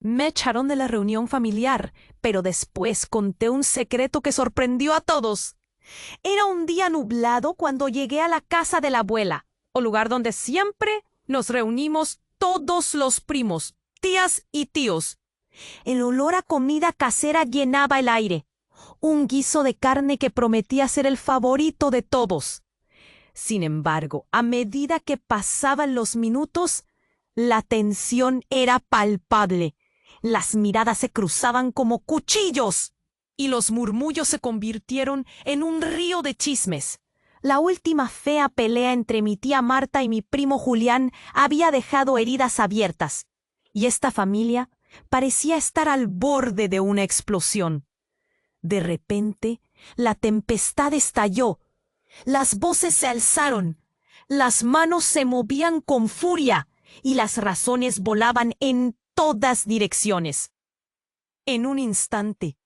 Me echaron de la reunión familiar, pero después conté un secreto que sorprendió a todos. Era un día nublado cuando llegué a la casa de la abuela, o lugar donde siempre nos reunimos todos los primos, tías y tíos. El olor a comida casera llenaba el aire, un guiso de carne que prometía ser el favorito de todos. Sin embargo, a medida que pasaban los minutos, la tensión era palpable. Las miradas se cruzaban como cuchillos y los murmullos se convirtieron en un río de chismes. La última fea pelea entre mi tía Marta y mi primo Julián había dejado heridas abiertas, y esta familia parecía estar al borde de una explosión. De repente, la tempestad estalló. Las voces se alzaron, las manos se movían con furia y las razones volaban en todas direcciones. En un instante,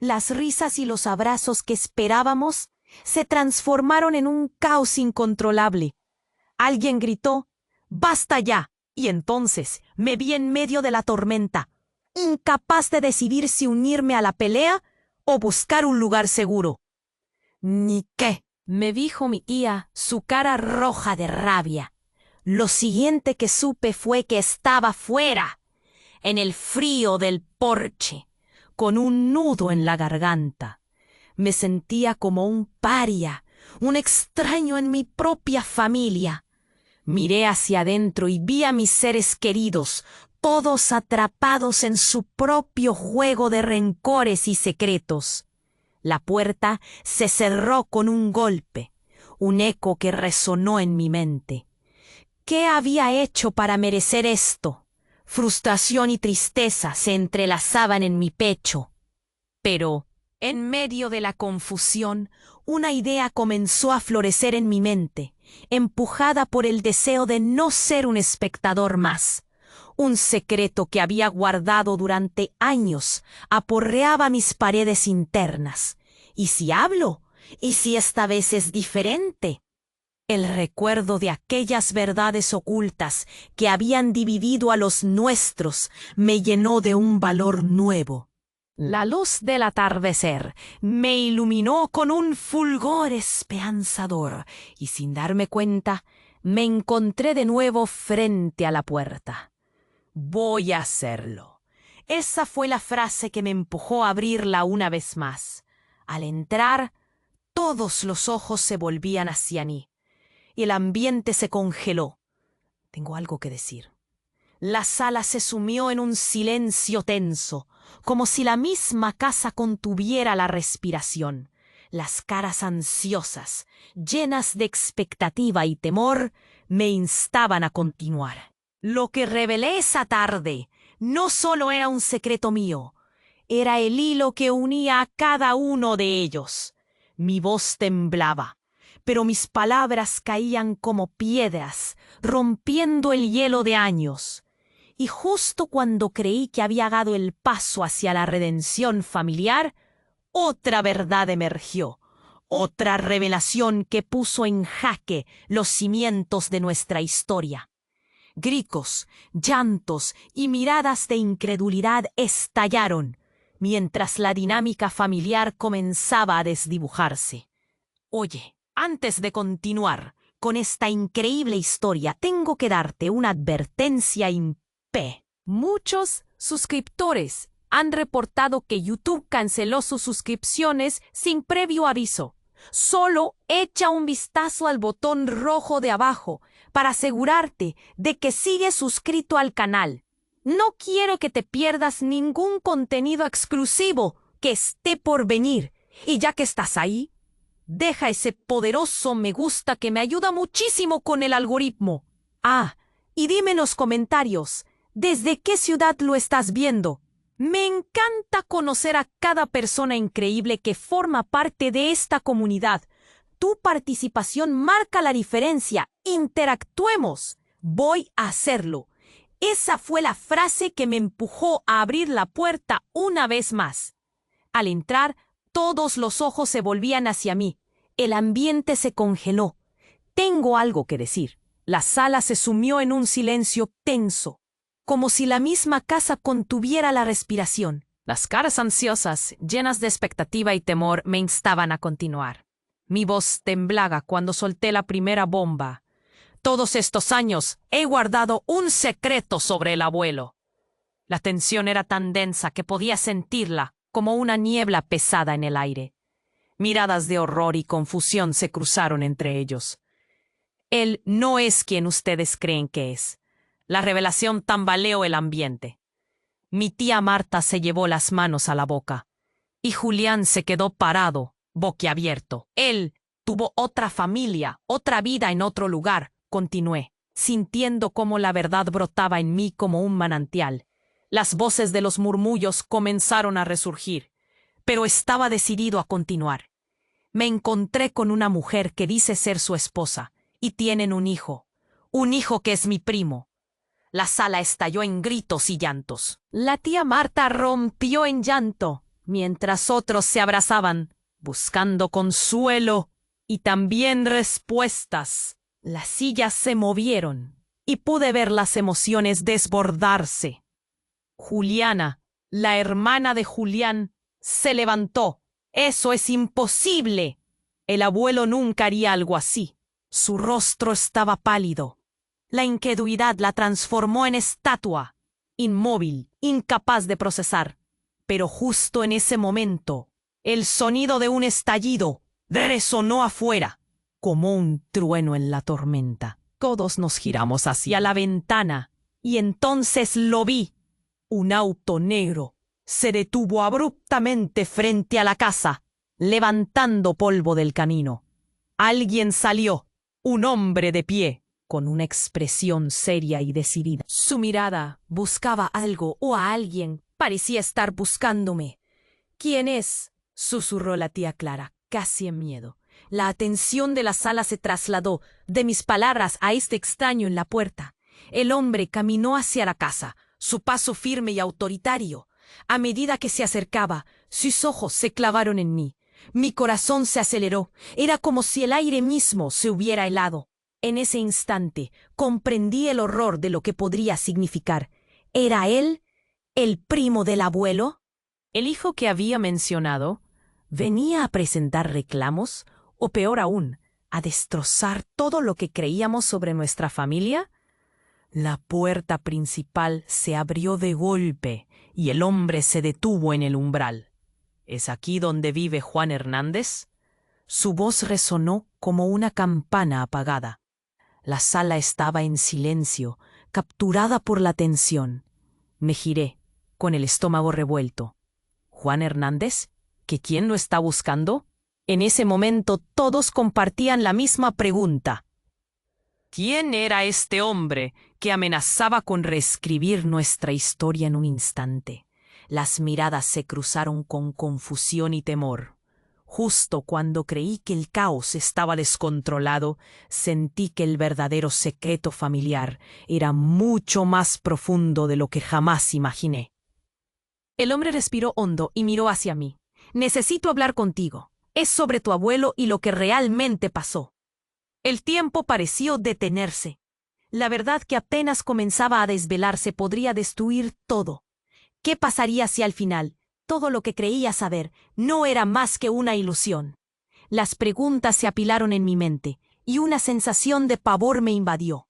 las risas y los abrazos que esperábamos se transformaron en un caos incontrolable. Alguien gritó, «¡Basta ya!», y entonces me vi en medio de la tormenta, incapaz de decidir si unirme a la pelea o buscar un lugar seguro. «¿Ni qué?», me dijo mi tía, su cara roja de rabia. Lo siguiente que supe fue que estaba fuera, en el frío del porche, con un nudo en la garganta. Me sentía como un paria, un extraño en mi propia familia. Miré hacia adentro y vi a mis seres queridos, todos atrapados en su propio juego de rencores y secretos. La puerta se cerró con un golpe, un eco que resonó en mi mente. ¿Qué había hecho para merecer esto? Frustración y tristeza se entrelazaban en mi pecho. Pero, en medio de la confusión, una idea comenzó a florecer en mi mente, empujada por el deseo de no ser un espectador más. Un secreto que había guardado durante años aporreaba mis paredes internas. ¿Y si hablo? ¿Y si esta vez es diferente? El recuerdo de aquellas verdades ocultas que habían dividido a los nuestros me llenó de un valor nuevo. La luz del atardecer me iluminó con un fulgor esperanzador y sin darme cuenta me encontré de nuevo frente a la puerta. «Voy a hacerlo». Esa fue la frase que me empujó a abrirla una vez más. Al entrar, todos los ojos se volvían hacia mí y el ambiente se congeló. Tengo algo que decir. La sala se sumió en un silencio tenso, como si la misma casa contuviera la respiración. Las caras ansiosas, llenas de expectativa y temor, me instaban a continuar. Lo que revelé esa tarde no solo era un secreto mío, era el hilo que unía a cada uno de ellos. Mi voz temblaba, pero mis palabras caían como piedras, rompiendo el hielo de años. Y justo cuando creí que había dado el paso hacia la redención familiar, otra verdad emergió, otra revelación que puso en jaque los cimientos de nuestra historia. Gritos, llantos y miradas de incredulidad estallaron, mientras la dinámica familiar comenzaba a desdibujarse. Oye, antes de continuar con esta increíble historia, tengo que darte una advertencia imp. Muchos suscriptores han reportado que YouTube canceló sus suscripciones sin previo aviso. Solo echa un vistazo al botón rojo de abajo para asegurarte de que sigues suscrito al canal. No quiero que te pierdas ningún contenido exclusivo que esté por venir. Y ya que estás ahí, deja ese poderoso me gusta que me ayuda muchísimo con el algoritmo. Ah, y dime en los comentarios, ¿desde qué ciudad lo estás viendo? Me encanta conocer a cada persona increíble que forma parte de esta comunidad. Tu participación marca la diferencia. Interactuemos. Voy a hacerlo. Esa fue la frase que me empujó a abrir la puerta una vez más. Al entrar, todos los ojos se volvían hacia mí. El ambiente se congeló. Tengo algo que decir. La sala se sumió en un silencio tenso. como si la misma casa contuviera la respiración. Las caras ansiosas, llenas de expectativa y temor, me instaban a continuar. Mi voz temblaba cuando solté la primera bomba. Todos estos años he guardado un secreto sobre el abuelo. La tensión era tan densa que podía sentirla como una niebla pesada en el aire. Miradas de horror y confusión se cruzaron entre ellos. Él no es quien ustedes creen que es. La revelación tambaleó el ambiente. Mi tía Marta se llevó las manos a la boca y Julián se quedó parado, boquiabierto. Él tuvo otra familia, otra vida en otro lugar, continué, sintiendo cómo la verdad brotaba en mí como un manantial. Las voces de los murmullos comenzaron a resurgir, pero estaba decidido a continuar. Me encontré con una mujer que dice ser su esposa, y tienen un hijo que es mi primo. La sala estalló en gritos y llantos. La tía Marta rompió en llanto, mientras otros se abrazaban, buscando consuelo y también respuestas. Las sillas se movieron, y pude ver las emociones desbordarse. Juliana, la hermana de Julián, se levantó. «Eso es imposible. El abuelo nunca haría algo así». Su rostro estaba pálido. La incredulidad la transformó en estatua, inmóvil, incapaz de procesar. Pero justo en ese momento, el sonido de un estallido resonó afuera, como un trueno en la tormenta. Todos nos giramos hacia la ventana, y entonces lo vi. Un auto negro se detuvo abruptamente frente a la casa, levantando polvo del camino. Alguien salió, un hombre de pie, con una expresión seria y decidida. Su mirada buscaba algo o a alguien. Parecía estar buscándome. «¿Quién es?», susurró la tía Clara, casi en miedo. La atención de la sala se trasladó de mis palabras a este extraño en la puerta. El hombre caminó hacia la casa, su paso firme y autoritario. A medida que se acercaba, sus ojos se clavaron en mí. Mi corazón se aceleró. Era como si el aire mismo se hubiera helado. En ese instante comprendí el horror de lo que podría significar. ¿Era él el primo del abuelo? ¿El hijo que había mencionado venía a presentar reclamos o, peor aún, a destrozar todo lo que creíamos sobre nuestra familia? La puerta principal se abrió de golpe y el hombre se detuvo en el umbral. ¿Es aquí donde vive Juan Hernández? Su voz resonó como una campana apagada. La sala estaba en silencio, capturada por la tensión. Me giré, con el estómago revuelto. ¿Juan Hernández? ¿Que quién lo está buscando? En ese momento todos compartían la misma pregunta. ¿Quién era este hombre que amenazaba con reescribir nuestra historia en un instante? Las miradas se cruzaron con confusión y temor. Justo cuando creí que el caos estaba descontrolado, sentí que el verdadero secreto familiar era mucho más profundo de lo que jamás imaginé. El hombre respiró hondo y miró hacia mí. «Necesito hablar contigo. Es sobre tu abuelo y lo que realmente pasó». El tiempo pareció detenerse. La verdad que apenas comenzaba a desvelarse podría destruir todo. ¿Qué pasaría si al final todo lo que creía saber no era más que una ilusión? Las preguntas se apilaron en mi mente y una sensación de pavor me invadió.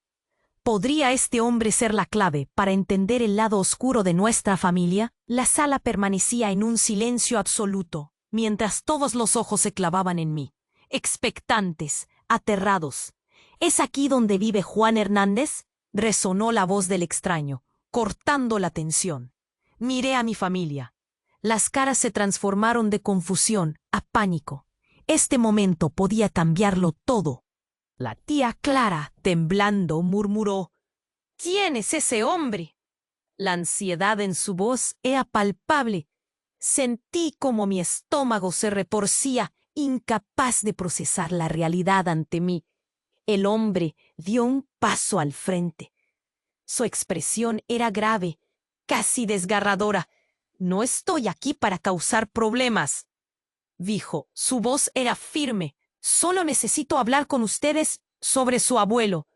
¿Podría este hombre ser la clave para entender el lado oscuro de nuestra familia? La sala permanecía en un silencio absoluto, mientras todos los ojos se clavaban en mí, expectantes, aterrados. ¿Es aquí donde vive Juan Hernández?, resonó la voz del extraño, cortando la tensión. Miré a mi familia. Las caras se transformaron de confusión a pánico. Este momento podía cambiarlo todo. La tía Clara, temblando, murmuró: «¿Quién es ese hombre?». La ansiedad en su voz era palpable. Sentí como mi estómago se retorcía, incapaz de procesar la realidad ante mí. El hombre dio un paso al frente. Su expresión era grave, casi desgarradora. «No estoy aquí para causar problemas», dijo. Su voz era firme. «Solo necesito hablar con ustedes sobre su abuelo».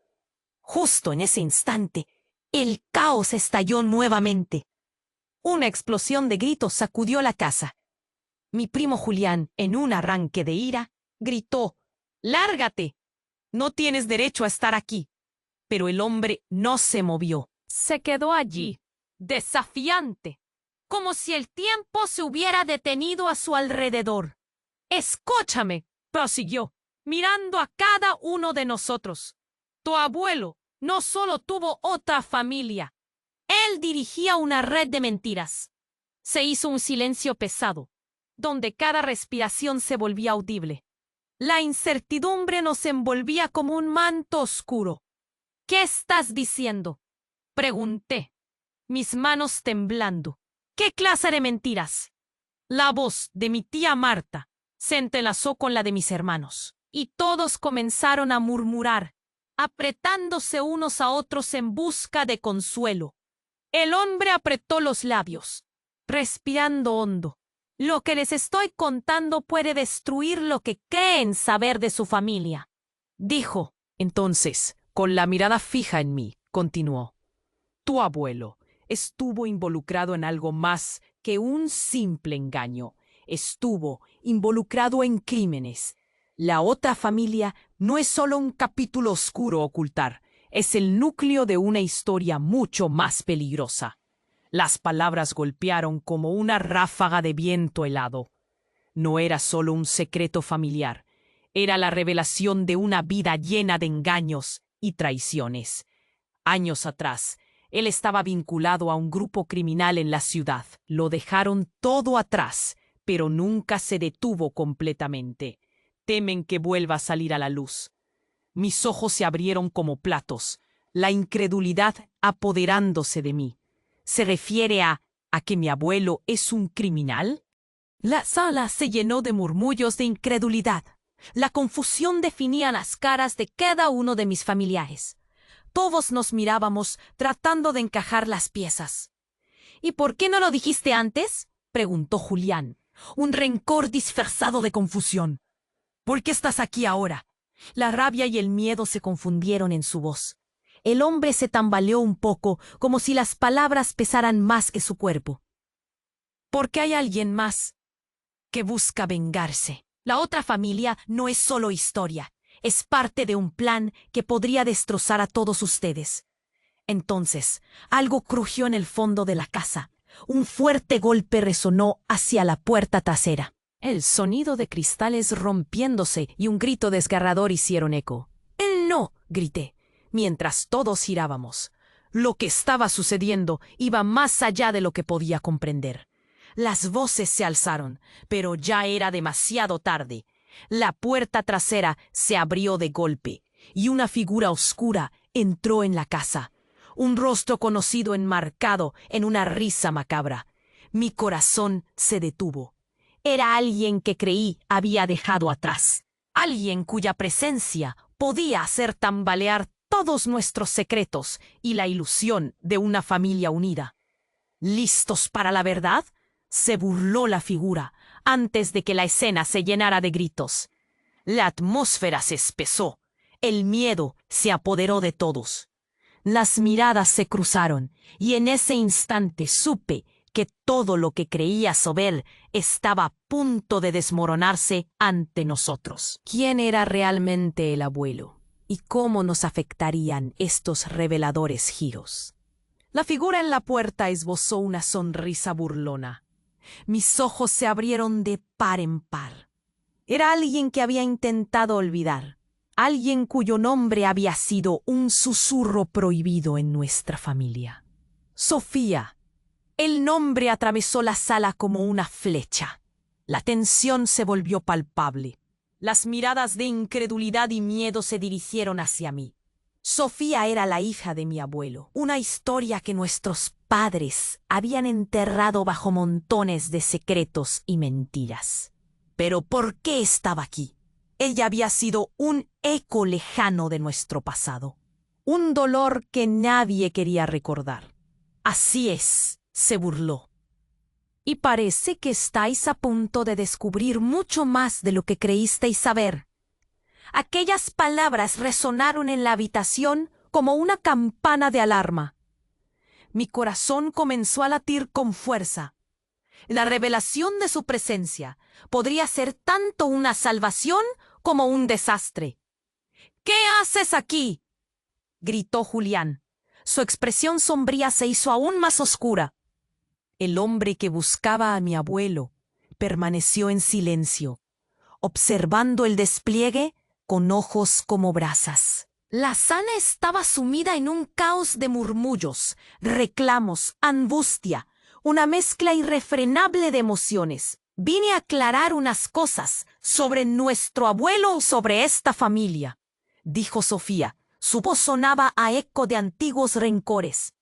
Justo en ese instante, El caos estalló nuevamente. Una explosión de gritos sacudió la casa. Mi primo Julián, en un arranque de ira, gritó: «¡Lárgate! No tienes derecho a estar aquí». Pero el hombre no se movió. Se quedó allí, desafiante, como si el tiempo se hubiera detenido a su alrededor. «Escúchame», prosiguió, mirando a cada uno de nosotros. «Tu abuelo no solo tuvo otra familia. Él dirigía una red de mentiras». Se hizo un silencio pesado, donde cada respiración se volvía audible. La incertidumbre nos envolvía como un manto oscuro. «¿Qué estás diciendo?», pregunté, mis manos temblando. «¿Qué clase de mentiras?». La voz de mi tía Marta se entrelazó con la de mis hermanos, y todos comenzaron a murmurar, apretándose unos a otros en busca de consuelo. El hombre apretó los labios, respirando hondo. «Lo que les estoy contando puede destruir lo que creen saber de su familia», dijo. Entonces, con la mirada fija en mí, continuó: «Tu abuelo estuvo involucrado en algo más que un simple engaño. Estuvo involucrado en crímenes. La otra familia no es solo un capítulo oscuro a ocultar, es el núcleo de una historia mucho más peligrosa». Las palabras golpearon como una ráfaga de viento helado. No era solo un secreto familiar, era la revelación de una vida llena de engaños y traiciones. Años atrás, él estaba vinculado a un grupo criminal en la ciudad. Lo dejaron todo atrás, pero nunca se detuvo completamente. Temen que vuelva a salir a la luz. Mis ojos se abrieron como platos, la incredulidad apoderándose de mí. ¿Se refiere a que mi abuelo es un criminal? La sala se llenó de murmullos de incredulidad. La confusión definía las caras de cada uno de mis familiares. Todos nos mirábamos tratando de encajar las piezas. «¿Y por qué no lo dijiste antes?», preguntó Julián, un rencor disfrazado de confusión. «¿Por qué estás aquí ahora?». La rabia y el miedo se confundieron en su voz. El hombre se tambaleó un poco, como si las palabras pesaran más que su cuerpo. «Porque hay alguien más que busca vengarse. La otra familia no es solo historia, es parte de un plan que podría destrozar a todos ustedes». Entonces, algo crujió en el fondo de la casa. Un fuerte golpe resonó hacia la puerta trasera. El sonido de cristales rompiéndose y un grito desgarrador hicieron eco. «¡Él no!», grité, mientras todos girábamos. Lo que estaba sucediendo iba más allá de lo que podía comprender. Las voces se alzaron, pero ya era demasiado tarde. La puerta trasera se abrió de golpe, y una figura oscura entró en la casa. Un rostro conocido enmarcado en una risa macabra. Mi corazón se detuvo. Era alguien que creí había dejado atrás. Alguien cuya presencia podía hacer tambalear todos nuestros secretos y la ilusión de una familia unida. «¿Listos para la verdad?», se burló la figura, antes de que la escena se llenara de gritos. La atmósfera se espesó. El miedo se apoderó de todos. Las miradas se cruzaron, y en ese instante supe que todo lo que creía saber estaba a punto de desmoronarse ante nosotros. ¿Quién era realmente el abuelo? ¿Y cómo nos afectarían estos reveladores giros? La figura en la puerta esbozó una sonrisa burlona. Mis ojos se abrieron de par en par. Era alguien que había intentado olvidar. Alguien cuyo nombre había sido un susurro prohibido en nuestra familia. Sofía. El nombre atravesó la sala como una flecha. La tensión se volvió palpable. Las miradas de incredulidad y miedo se dirigieron hacia mí. Sofía era la hija de mi abuelo, una historia que nuestros padres habían enterrado bajo montones de secretos y mentiras. Pero ¿por qué estaba aquí? Ella había sido un eco lejano de nuestro pasado, un dolor que nadie quería recordar. «Así es», se burló. «Y parece que estáis a punto de descubrir mucho más de lo que creísteis saber». Aquellas palabras resonaron en la habitación como una campana de alarma. Mi corazón comenzó a latir con fuerza. La revelación de su presencia podría ser tanto una salvación como un desastre. ¿Qué haces aquí?, gritó Julián. Su expresión sombría se hizo aún más oscura. El hombre que buscaba a mi abuelo permaneció en silencio, observando el despliegue con ojos como brasas. La sala estaba sumida en un caos de murmullos, reclamos, angustia, una mezcla irrefrenable de emociones. Vine a aclarar unas cosas sobre nuestro abuelo o sobre esta familia, dijo Sofía. Su voz sonaba a eco de antiguos rencores.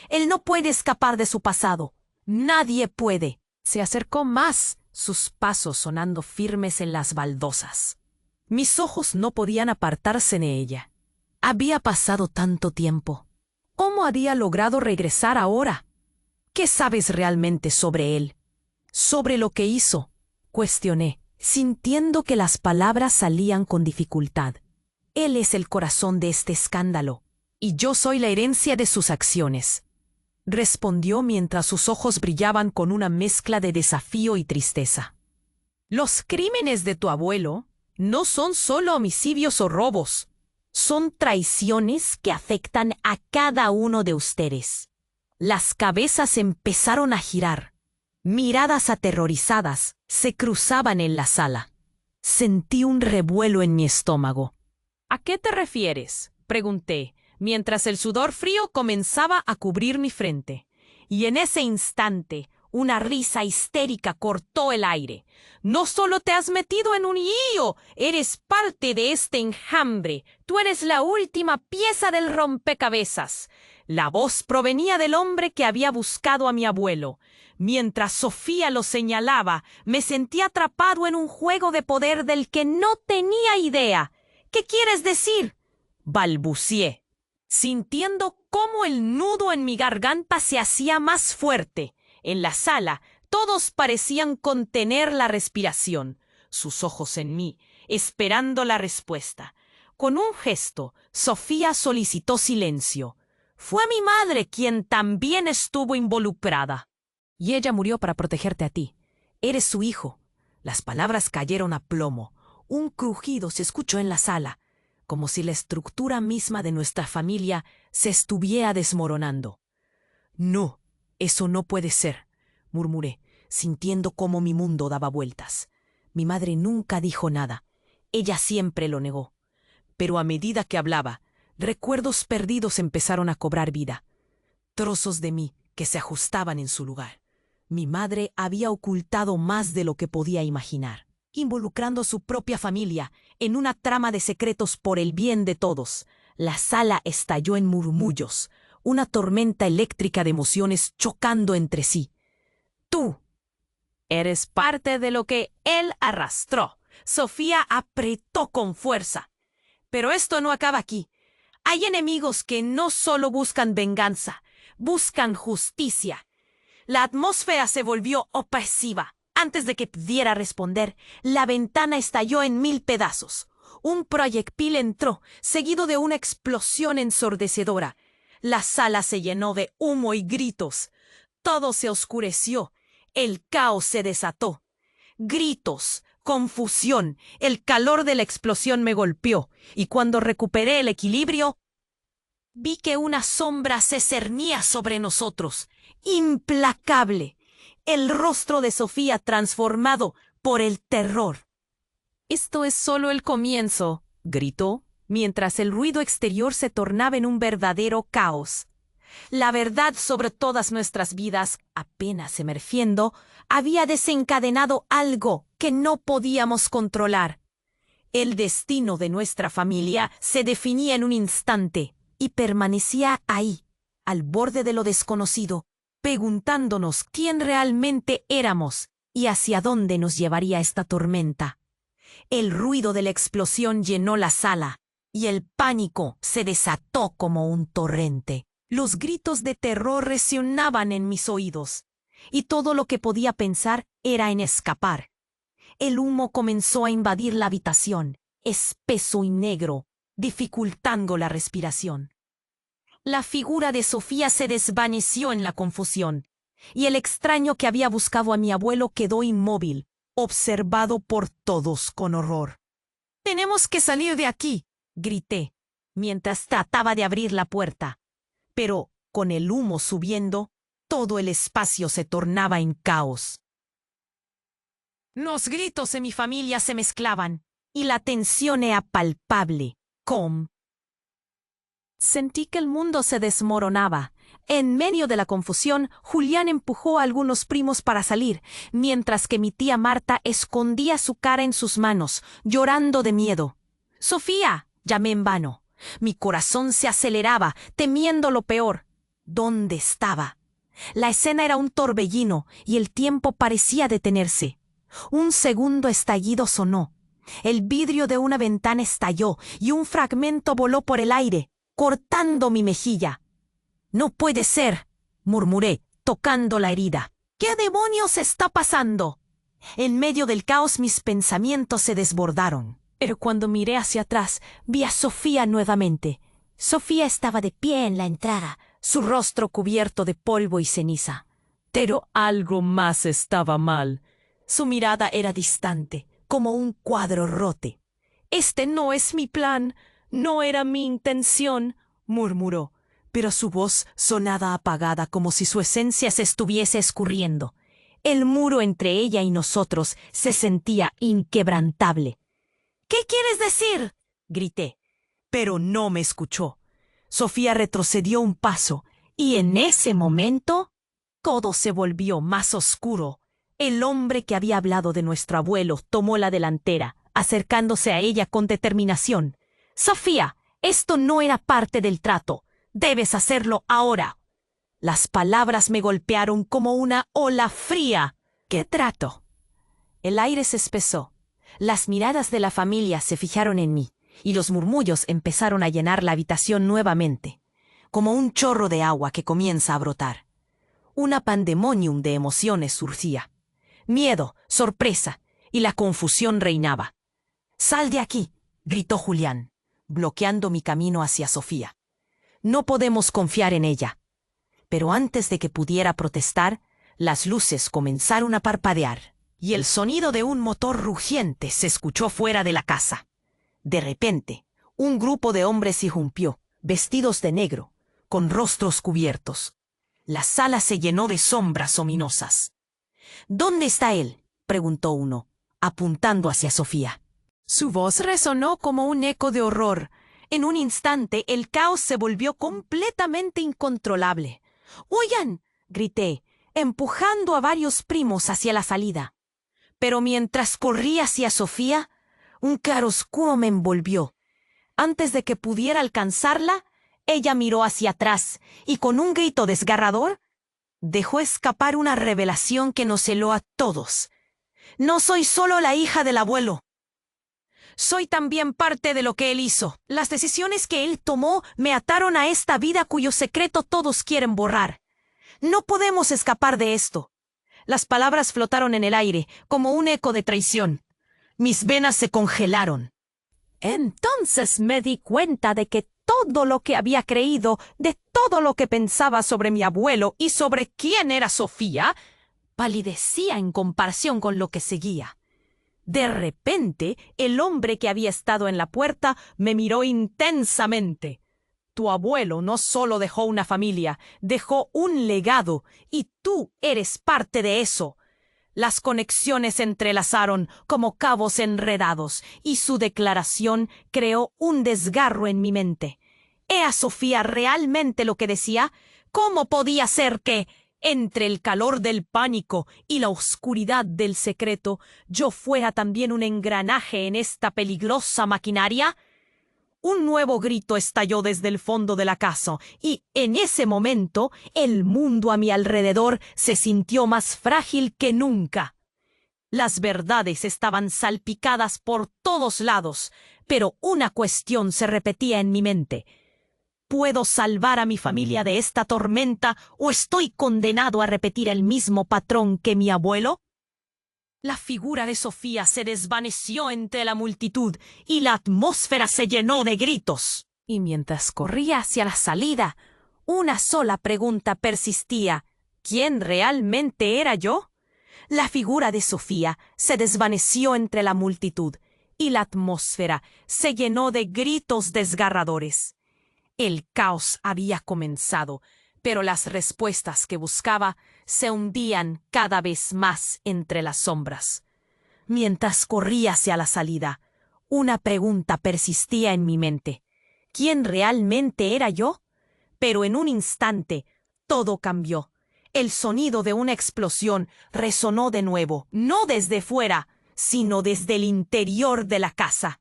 Él no puede escapar de su pasado. Nadie puede. Se acercó más, sus pasos sonando firmes en las baldosas. Mis ojos no podían apartarse de ella. Había pasado tanto tiempo. ¿Cómo había logrado regresar ahora? ¿Qué sabes realmente sobre él? ¿Sobre lo que hizo?, cuestioné, sintiendo que las palabras salían con dificultad. Él es el corazón de este escándalo, y yo soy la herencia de sus acciones, respondió mientras sus ojos brillaban con una mezcla de desafío y tristeza. Los crímenes de tu abuelo no son solo homicidios o robos, son traiciones que afectan a cada uno de ustedes. Las cabezas empezaron a girar. Miradas aterrorizadas se cruzaban en la sala. Sentí un revuelo en mi estómago. ¿A qué te refieres?, pregunté, mientras el sudor frío comenzaba a cubrir mi frente. Y en ese instante, una risa histérica cortó el aire. No solo te has metido en un lío, eres parte de este enjambre. Tú eres la última pieza del rompecabezas. La voz provenía del hombre que había buscado a mi abuelo. Mientras Sofía lo señalaba, me sentí atrapado en un juego de poder del que no tenía idea. ¿Qué quieres decir?, balbucié, sintiendo cómo el nudo en mi garganta se hacía más fuerte. En la sala, todos parecían contener la respiración, sus ojos en mí, esperando la respuesta. Con un gesto, Sofía solicitó silencio. Fue mi madre quien también estuvo involucrada. Y ella murió para protegerte a ti. Eres su hijo. Las palabras cayeron a plomo. Un crujido se escuchó en la sala, como si la estructura misma de nuestra familia se estuviera desmoronando. No, eso no puede ser, murmuré, sintiendo cómo mi mundo daba vueltas. Mi madre nunca dijo nada. Ella siempre lo negó. Pero a medida que hablaba, recuerdos perdidos empezaron a cobrar vida. Trozos de mí que se ajustaban en su lugar. Mi madre había ocultado más de lo que podía imaginar, involucrando a su propia familia en una trama de secretos por el bien de todos. La sala estalló en murmullos, una tormenta eléctrica de emociones chocando entre sí. Tú eres parte de lo que él arrastró. Sofía apretó con fuerza. Pero esto no acaba aquí. Hay enemigos que no solo buscan venganza, buscan justicia. La atmósfera se volvió opresiva. Antes de que pudiera responder, la ventana estalló en 1000 pedazos. Un proyectil entró, seguido de una explosión ensordecedora. La sala se llenó de humo y gritos. Todo se oscureció. El caos se desató. Gritos, confusión, el calor de la explosión me golpeó, y cuando recuperé el equilibrio, vi que una sombra se cernía sobre nosotros, implacable. El rostro de Sofía transformado por el terror. «Esto es solo el comienzo», gritó, mientras el ruido exterior se tornaba en un verdadero caos. La verdad sobre todas nuestras vidas, apenas emergiendo, había desencadenado algo que no podíamos controlar. El destino de nuestra familia se definía en un instante y permanecía ahí, al borde de lo desconocido, preguntándonos quién realmente éramos y hacia dónde nos llevaría esta tormenta. El ruido de la explosión llenó la sala y el pánico se desató como un torrente. Los gritos de terror resonaban en mis oídos y todo lo que podía pensar era en escapar. El humo comenzó a invadir la habitación, espeso y negro, dificultando la respiración. La figura de Sofía se desvaneció en la confusión, y el extraño que había buscado a mi abuelo quedó inmóvil, observado por todos con horror. «Tenemos que salir de aquí», grité, mientras trataba de abrir la puerta. Pero, con el humo subiendo, todo el espacio se tornaba en caos. Los gritos de mi familia se mezclaban, y la tensión era palpable. Sentí que el mundo se desmoronaba. En medio de la confusión, Julián empujó a algunos primos para salir, mientras que mi tía Marta escondía su cara en sus manos, llorando de miedo. «¡Sofía!», llamé en vano. Mi corazón se aceleraba, temiendo lo peor. ¿Dónde estaba? La escena era un torbellino, y el tiempo parecía detenerse. Un segundo estallido sonó. El vidrio de una ventana estalló, y un fragmento voló por el aire, cortando mi mejilla. «No puede ser», murmuré, tocando la herida. «¿Qué demonios está pasando?». En medio del caos mis pensamientos se desbordaron. Pero cuando miré hacia atrás, vi a Sofía nuevamente. Sofía estaba de pie en la entrada, su rostro cubierto de polvo y ceniza. Pero algo más estaba mal. Su mirada era distante, como un cuadro roto. «Este no es mi plan. No era mi intención», murmuró, pero su voz sonaba apagada como si su esencia se estuviese escurriendo. El muro entre ella y nosotros se sentía inquebrantable. «¿Qué quieres decir?», grité, pero no me escuchó. Sofía retrocedió un paso, y en ese momento todo se volvió más oscuro. El hombre que había hablado de nuestro abuelo tomó la delantera, acercándose a ella con determinación. «Sofía, esto no era parte del trato. Debes hacerlo ahora». Las palabras me golpearon como una ola fría. «¿Qué trato?». El aire se espesó. Las miradas de la familia se fijaron en mí, y los murmullos empezaron a llenar la habitación nuevamente, como un chorro de agua que comienza a brotar. Una pandemonium de emociones surgía. Miedo, sorpresa, y la confusión reinaba. «¡Sal de aquí!», gritó Julián, bloqueando mi camino hacia Sofía. «No podemos confiar en ella». Pero antes de que pudiera protestar, las luces comenzaron a parpadear, y el sonido de un motor rugiente se escuchó fuera de la casa. De repente, un grupo de hombres irrumpió, vestidos de negro, con rostros cubiertos. La sala se llenó de sombras ominosas. «¿Dónde está él?», preguntó uno, apuntando hacia Sofía. Su voz resonó como un eco de horror. En un instante, el caos se volvió completamente incontrolable. «¡Huyan!», grité, empujando a varios primos hacia la salida. Pero mientras corría hacia Sofía, un claroscuro me envolvió. Antes de que pudiera alcanzarla, ella miró hacia atrás y con un grito desgarrador, dejó escapar una revelación que nos heló a todos. «No soy solo la hija del abuelo. Soy también parte de lo que él hizo. Las decisiones que él tomó me ataron a esta vida cuyo secreto todos quieren borrar. No podemos escapar de esto». Las palabras flotaron en el aire, como un eco de traición. Mis venas se congelaron. Entonces me di cuenta de que todo lo que había creído, de todo lo que pensaba sobre mi abuelo y sobre quién era Sofía, palidecía en comparación con lo que seguía. De repente, el hombre que había estado en la puerta me miró intensamente. «Tu abuelo no solo dejó una familia, dejó un legado, y tú eres parte de eso». Las conexiones se entrelazaron como cabos enredados, y su declaración creó un desgarro en mi mente. ¿Era Sofía realmente lo que decía? ¿Cómo podía ser que, entre el calor del pánico y la oscuridad del secreto, yo fuera también un engranaje en esta peligrosa maquinaria? Un nuevo grito estalló desde el fondo de la casa, y en ese momento el mundo a mi alrededor se sintió más frágil que nunca. Las verdades estaban salpicadas por todos lados, pero una cuestión se repetía en mi mente. ¿Puedo salvar a mi familia de esta tormenta o estoy condenado a repetir el mismo patrón que mi abuelo? La figura de Sofía se desvaneció entre la multitud y la atmósfera se llenó de gritos. Y mientras corría hacia la salida, Una sola pregunta persistía: ¿quién realmente era yo? La figura de Sofía se desvaneció entre la multitud y la atmósfera se llenó de gritos desgarradores. El caos había comenzado, pero las respuestas que buscaba se hundían cada vez más entre las sombras. Mientras corría hacia la salida, una pregunta persistía en mi mente: ¿quién realmente era yo? Pero en un instante todo cambió. El sonido de una explosión resonó de nuevo, no desde fuera, sino desde el interior de la casa.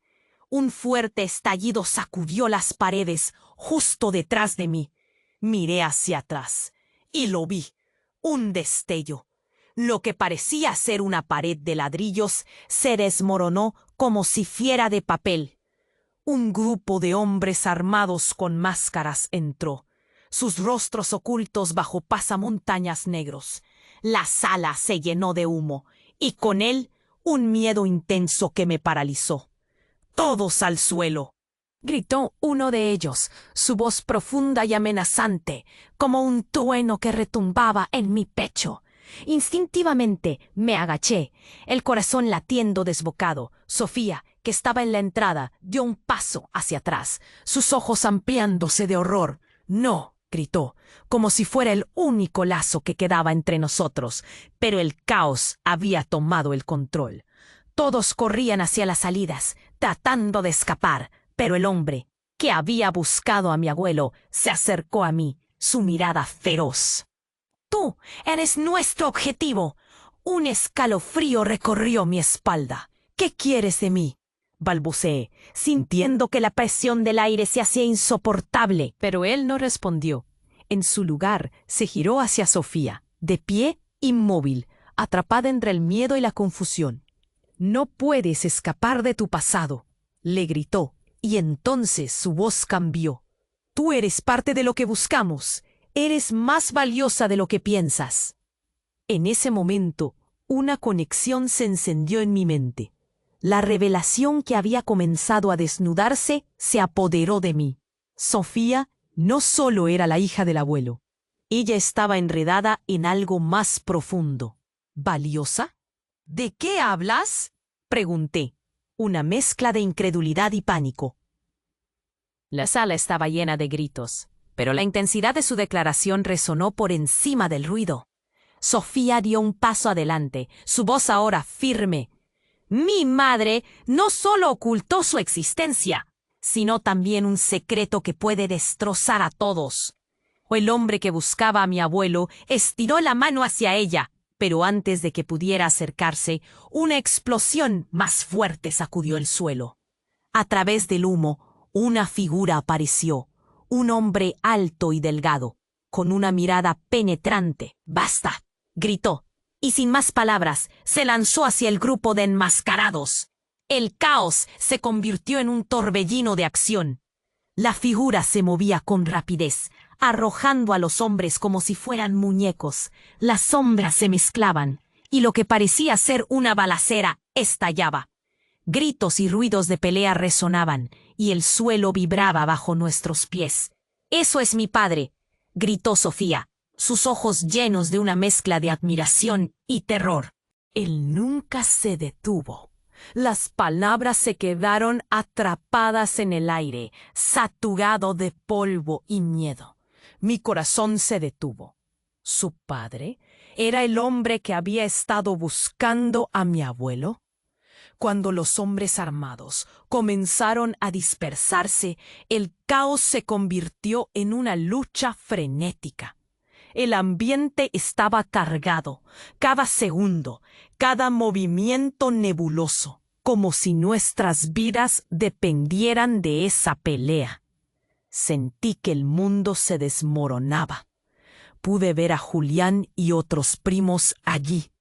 Un fuerte estallido sacudió las paredes justo detrás de mí. Miré hacia atrás y lo vi, un destello. Lo que parecía ser una pared de ladrillos se desmoronó como si fuera de papel. Un grupo de hombres armados con máscaras entró, sus rostros ocultos bajo pasamontañas negros. La sala se llenó de humo, y con él un miedo intenso que me paralizó. «¡Todos al suelo!», gritó uno de ellos, su voz profunda y amenazante, como un trueno que retumbaba en mi pecho. Instintivamente me agaché, el corazón latiendo desbocado. Sofía, que estaba en la entrada, dio un paso hacia atrás, sus ojos ampliándose de horror. «¡No!», gritó, como si fuera el único lazo que quedaba entre nosotros, pero el caos había tomado el control. Todos corrían hacia las salidas, tratando de escapar, pero el hombre, que había buscado a mi abuelo, se acercó a mí, su mirada feroz. «Tú eres nuestro objetivo». Un escalofrío recorrió mi espalda. «¿Qué quieres de mí?», balbuceé, sintiendo que la presión del aire se hacía insoportable. Pero él no respondió. En su lugar se giró hacia Sofía, de pie, inmóvil, atrapada entre el miedo y la confusión. «No puedes escapar de tu pasado», le gritó, y entonces su voz cambió. «Tú eres parte de lo que buscamos. Eres más valiosa de lo que piensas». En ese momento, una conexión se encendió en mi mente. La revelación que había comenzado a desnudarse se apoderó de mí. Sofía no solo era la hija del abuelo. Ella estaba enredada en algo más profundo. ¿Valiosa? ¿De qué hablas?, pregunté, una mezcla de incredulidad y pánico. La sala estaba llena de gritos, pero la intensidad de su declaración resonó por encima del ruido. Sofía dio un paso adelante, su voz ahora firme. «Mi madre no solo ocultó su existencia, sino también un secreto que puede destrozar a todos». El hombre que buscaba a mi abuelo estiró la mano hacia ella, pero antes de que pudiera acercarse, una explosión más fuerte sacudió el suelo. A través del humo, una figura apareció, un hombre alto y delgado, con una mirada penetrante. «¡Basta!», gritó, y sin más palabras se lanzó hacia el grupo de enmascarados. El caos se convirtió en un torbellino de acción. La figura se movía con rapidez, arrojando a los hombres como si fueran muñecos. Las sombras se mezclaban, y lo que parecía ser una balacera estallaba. Gritos y ruidos de pelea resonaban, y el suelo vibraba bajo nuestros pies. «¡Eso es mi padre!», gritó Sofía, sus ojos llenos de una mezcla de admiración y terror. Él nunca se detuvo. Las palabras se quedaron atrapadas en el aire, saturado de polvo y miedo. Mi corazón se detuvo. ¿Su padre era el hombre que había estado buscando a mi abuelo? Cuando los hombres armados comenzaron a dispersarse, el caos se convirtió en una lucha frenética. El ambiente estaba cargado, cada segundo, cada movimiento nebuloso, como si nuestras vidas dependieran de esa pelea. Sentí que el mundo se desmoronaba. Pude ver a Julián y otros primos allí,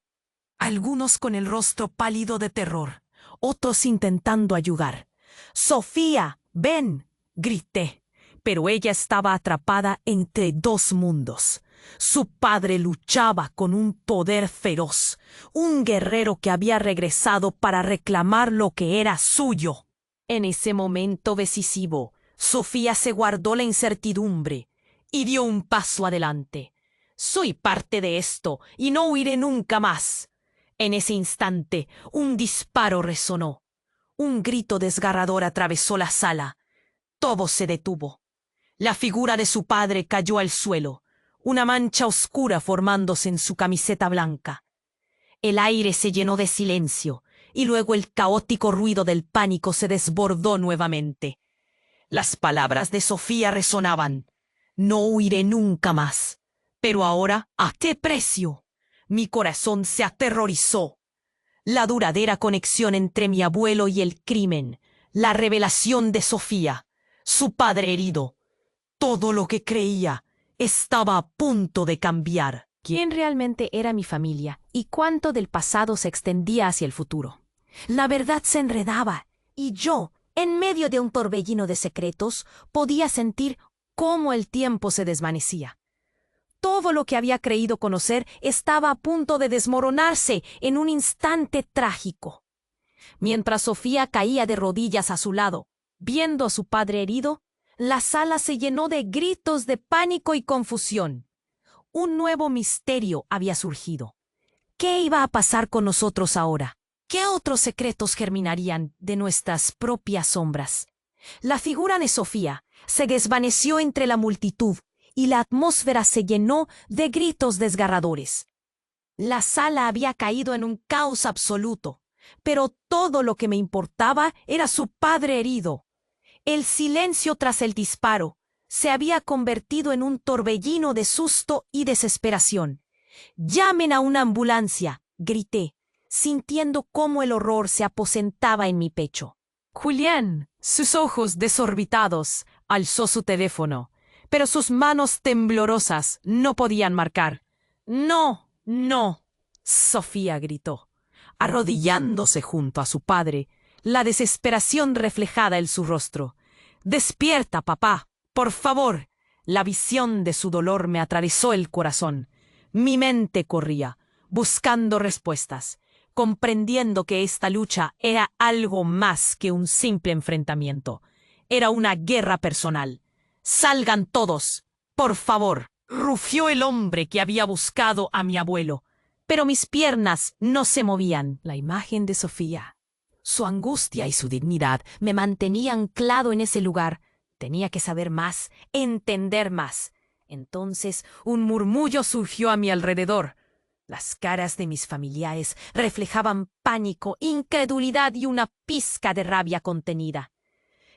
algunos con el rostro pálido de terror, otros intentando ayudar. «¡Sofía, ven!», grité, pero ella estaba atrapada entre dos mundos. Su padre luchaba con un poder feroz, un guerrero que había regresado para reclamar lo que era suyo. En ese momento decisivo, Sofía se guardó la incertidumbre. y dio un paso adelante. Soy parte de esto y no huiré nunca más. En ese instante, un disparo resonó. Un grito desgarrador atravesó la sala. Todo se detuvo. La figura de su padre cayó al suelo, una mancha oscura formándose en su camiseta blanca. El aire se llenó de silencio, y luego el caótico ruido del pánico se desbordó nuevamente. Las palabras de Sofía resonaban. No huiré nunca más. Pero ahora, ¿a qué precio? Mi corazón se aterrorizó. La duradera conexión entre mi abuelo y el crimen, la revelación de Sofía, su padre herido. Todo lo que creía estaba a punto de cambiar. ¿Quién realmente era mi familia y cuánto del pasado se extendía hacia el futuro? La verdad se enredaba, y yo, en medio de un torbellino de secretos, podía sentir cómo el tiempo se desvanecía. Todo lo que había creído conocer estaba a punto de desmoronarse en un instante trágico. Mientras Sofía caía de rodillas a su lado, viendo a su padre herido, la sala se llenó de gritos de pánico y confusión. Un nuevo misterio había surgido. ¿Qué iba a pasar con nosotros ahora? ¿Qué otros secretos germinarían de nuestras propias sombras? La figura de Sofía se desvaneció entre la multitud y la atmósfera se llenó de gritos desgarradores. La sala había caído en un caos absoluto, pero todo lo que me importaba era su padre herido. El silencio tras el disparo se había convertido en un torbellino de susto y desesperación. «¡Llamen a una ambulancia!», grité, sintiendo cómo el horror se aposentaba en mi pecho. Julián, sus ojos desorbitados, alzó su teléfono, pero sus manos temblorosas no podían marcar. «¡No, no!», Sofía gritó, arrodillándose junto a su padre, la desesperación reflejada en su rostro. «¡Despierta, papá! ¡Por favor!». La visión de su dolor me atravesó el corazón. Mi mente corría, buscando respuestas, comprendiendo que esta lucha era algo más que un simple enfrentamiento. Era una guerra personal. «¡Salgan todos! ¡Por favor!», rugió el hombre que había buscado a mi abuelo. Pero mis piernas no se movían. La imagen de Sofía, su angustia y su dignidad me mantenían anclado en ese lugar. Tenía que saber más, entender más. Entonces un murmullo surgió a mi alrededor. Las caras de mis familiares reflejaban pánico, incredulidad y una pizca de rabia contenida.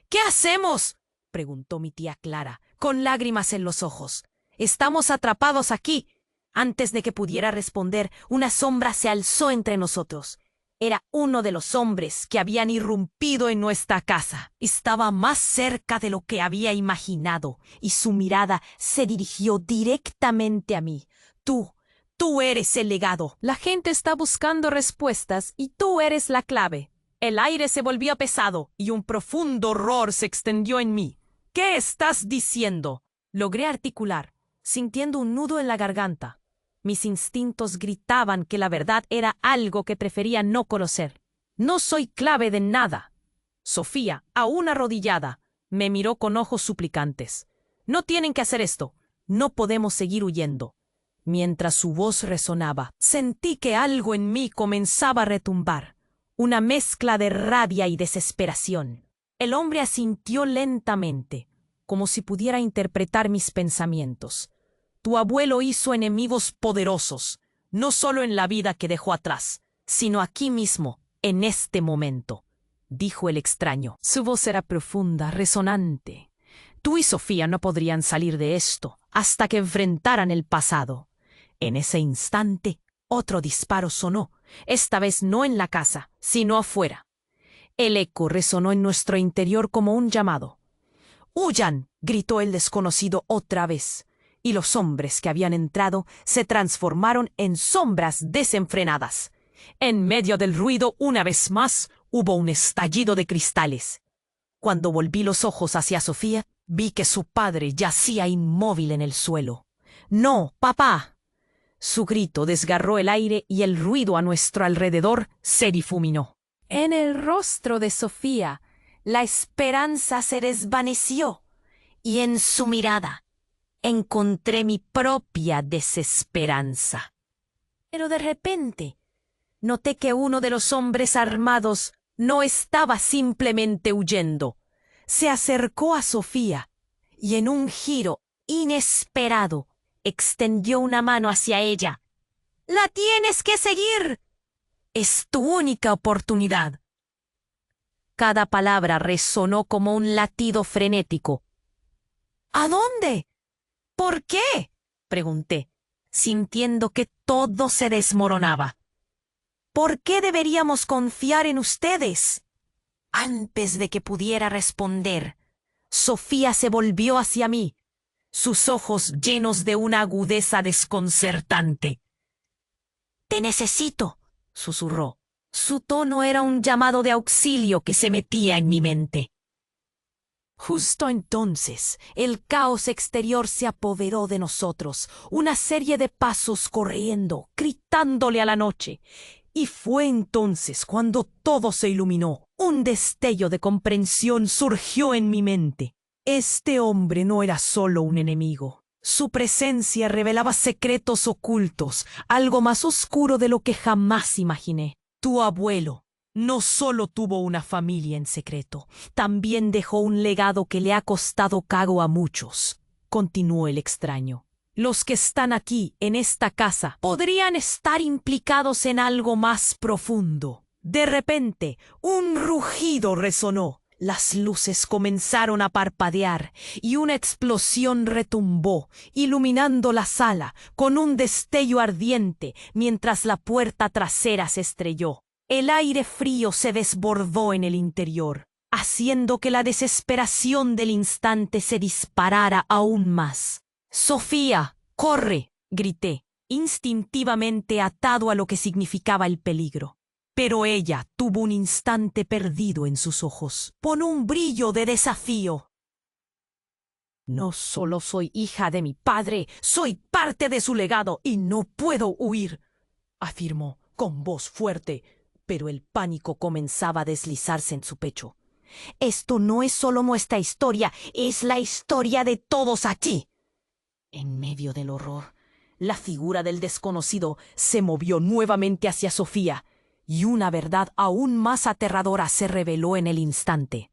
«¿Qué hacemos?», preguntó mi tía Clara, con lágrimas en los ojos. «Estamos atrapados aquí». Antes de que pudiera responder, una sombra se alzó entre nosotros. Era uno de los hombres que habían irrumpido en nuestra casa. Estaba más cerca de lo que había imaginado, y su mirada se dirigió directamente a mí. Tú eres el legado. La gente está buscando respuestas y tú eres la clave». El aire se volvió pesado y un profundo horror se extendió en mí. «¿Qué estás diciendo?», logré articular, sintiendo un nudo en la garganta. Mis instintos gritaban que la verdad era algo que prefería no conocer. «No soy clave de nada». Sofía, aún arrodillada, me miró con ojos suplicantes. «No tienen que hacer esto. No podemos seguir huyendo». Mientras su voz resonaba, sentí que algo en mí comenzaba a retumbar. Una mezcla de rabia y desesperación. El hombre asintió lentamente, como si pudiera interpretar mis pensamientos. «Tu abuelo hizo enemigos poderosos, no solo en la vida que dejó atrás, sino aquí mismo, en este momento», dijo el extraño. Su voz era profunda, resonante. «Tú y Sofía no podrían salir de esto hasta que enfrentaran el pasado». En ese instante, otro disparo sonó, esta vez no en la casa, sino afuera. El eco resonó en nuestro interior como un llamado. «¡Huyan!», gritó el desconocido otra vez, y los hombres que habían entrado se transformaron en sombras desenfrenadas. En medio del ruido, una vez más, hubo un estallido de cristales. Cuando volví los ojos hacia Sofía, vi que su padre yacía inmóvil en el suelo. «¡No, papá!». Su grito desgarró el aire y el ruido a nuestro alrededor se difuminó. En el rostro de Sofía, la esperanza se desvaneció, y en su mirada, encontré mi propia desesperanza. Pero de repente noté que uno de los hombres armados no estaba simplemente huyendo. Se acercó a Sofía y en un giro inesperado extendió una mano hacia ella. ¡La tienes que seguir! Es tu única oportunidad. Cada palabra resonó como un latido frenético. ¿A dónde? ¿Por qué? Pregunté, sintiendo que todo se desmoronaba. ¿Por qué deberíamos confiar en ustedes? Antes de que pudiera responder, Sofía se volvió hacia mí, sus ojos llenos de una agudeza desconcertante. «Te necesito», susurró. Su tono era un llamado de auxilio que se metía en mi mente. Justo entonces, el caos exterior se apoderó de nosotros, una serie de pasos corriendo, gritándole a la noche. Y fue entonces cuando todo se iluminó. Un destello de comprensión surgió en mi mente. Este hombre no era solo un enemigo. Su presencia revelaba secretos ocultos, algo más oscuro de lo que jamás imaginé. Tu abuelo no solo tuvo una familia en secreto, también dejó un legado que le ha costado caro a muchos, continuó el extraño. Los que están aquí, en esta casa, podrían estar implicados en algo más profundo. De repente, un rugido resonó. Las luces comenzaron a parpadear y una explosión retumbó, iluminando la sala con un destello ardiente mientras la puerta trasera se estrelló. El aire frío se desbordó en el interior, haciendo que la desesperación del instante se disparara aún más. «Sofía, corre», grité, instintivamente atado a lo que significaba el peligro. Pero ella tuvo un instante perdido en sus ojos, con un brillo de desafío. «No solo soy hija de mi padre, soy parte de su legado y no puedo huir», afirmó con voz fuerte, pero el pánico comenzaba a deslizarse en su pecho. «Esto no es solo nuestra historia, es la historia de todos aquí». En medio del horror, la figura del desconocido se movió nuevamente hacia Sofía, y una verdad aún más aterradora se reveló en el instante.